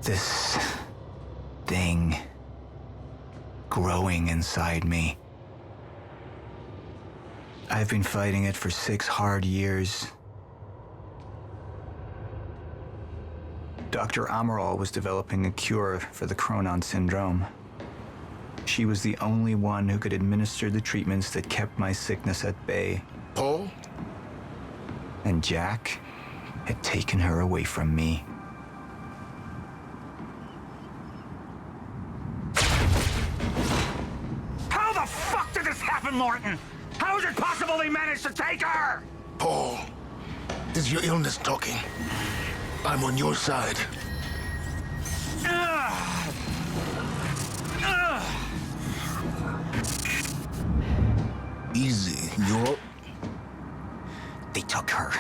this thing growing inside me. I've been fighting it for 6 hard years. Dr. Amaral was developing a cure for the Cronon syndrome. She was the only one who could administer the treatments that kept my sickness at bay. Paul? And Jack had taken her away from me. How the fuck did this happen, Morton? How is it possible they managed to take her? Paul, is your illness talking? I'm on your side. Easy, you're... They took her.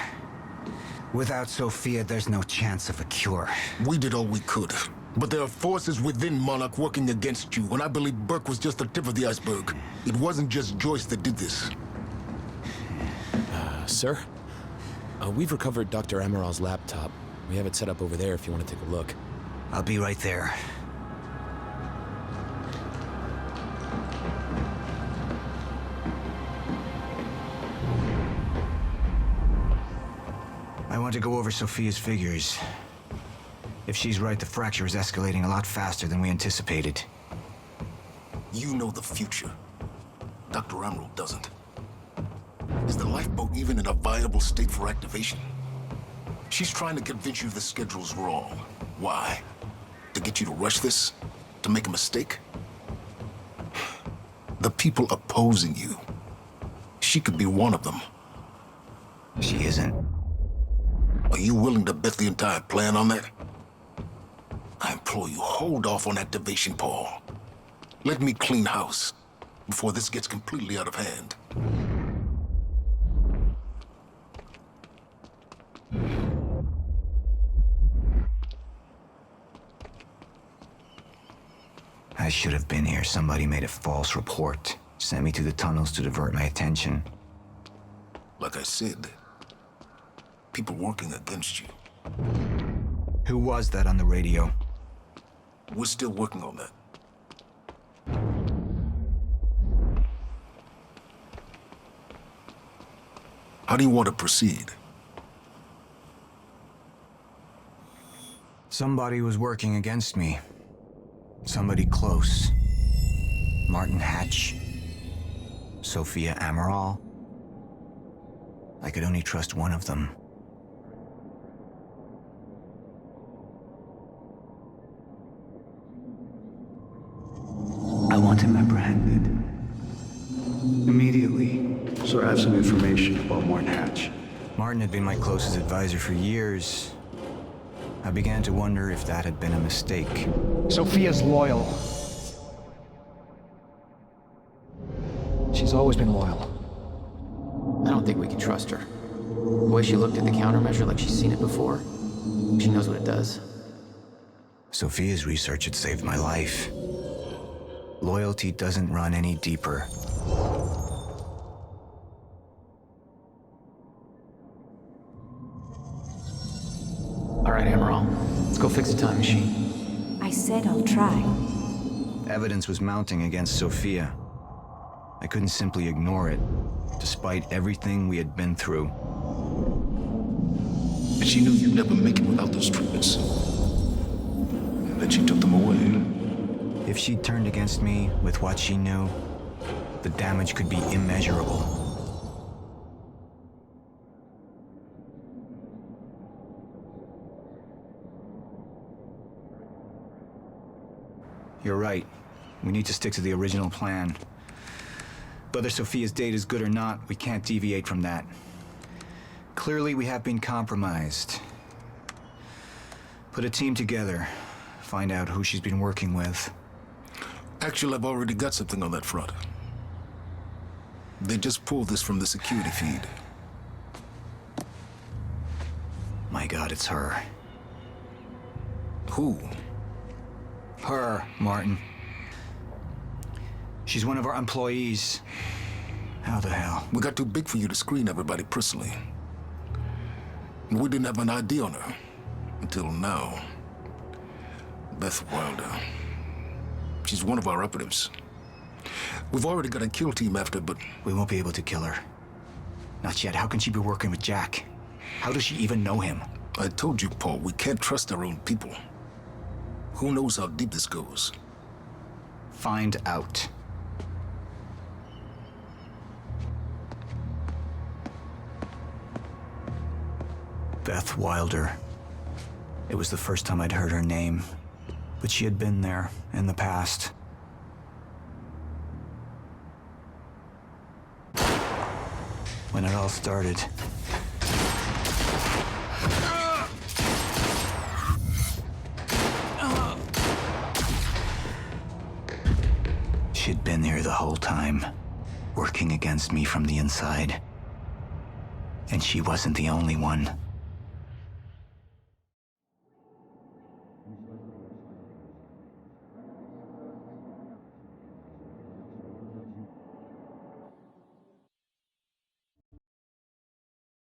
Without Sophia, there's no chance of a cure. We did all we could. But there are forces within Monarch working against you, and I believe Burke was just the tip of the iceberg. It wasn't just Joyce that did this. Sir? We've recovered Dr. Amaral's laptop. We have it set up over there if you want to take a look. I'll be right there. I want to go over Sophia's figures. If she's right, the fracture is escalating a lot faster than we anticipated. You know the future. Dr. Amaral doesn't. Is the lifeboat even in a viable state for activation? She's trying to convince you the schedule's wrong. Why? To get you to rush this? To make a mistake? The people opposing you. She could be one of them. She isn't. Are you willing to bet the entire plan on that? I implore you, hold off on activation, Paul. Let me clean house before this gets completely out of hand. I should have been here. Somebody made a false report. Sent me to the tunnels to divert my attention. Like I said, people working against you. Who was that on the radio? We're still working on that. How do you want to proceed? Somebody was working against me. Somebody close. Martin Hatch. Sophia Amaral. I could only trust one of them. I want him apprehended. Immediately. So I have some information about Martin Hatch. Martin had been my closest advisor for years. I began to wonder if that had been a mistake. Sophia's loyal. She's always been loyal. I don't think we can trust her. The way she looked at the countermeasure like she's seen it before. She knows what it does. Sophia's research had saved my life. Loyalty doesn't run any deeper. All right, Amaral. Let's go fix the time machine. I said I'll try. Evidence was mounting against Sophia. I couldn't simply ignore it, despite everything we had been through. But she knew you'd never make it without those treatments. And then she took them away. If she'd turned against me with what she knew, the damage could be immeasurable. You're right. We need to stick to the original plan. Whether Sophia's date is good or not, we can't deviate from that. Clearly, we have been compromised. Put a team together. Find out who she's been working with. Actually, I've already got something on that front. They just pulled this from the security feed. My God, it's her. Who? Her, Martin. She's one of our employees. How the hell? We got too big for you to screen everybody personally. We didn't have an ID on her. Until now. Beth Wilder. She's one of our operatives. We've already got a kill team after, but We won't be able to kill her. Not yet. How can she be working with Jack? How does she even know him? I told you, Paul, we can't trust our own people. Who knows how deep this goes? Find out. Beth Wilder. It was the first time I'd heard her name, but she had been there in the past. When it all started. She'd been here the whole time, working against me from the inside. And she wasn't the only one.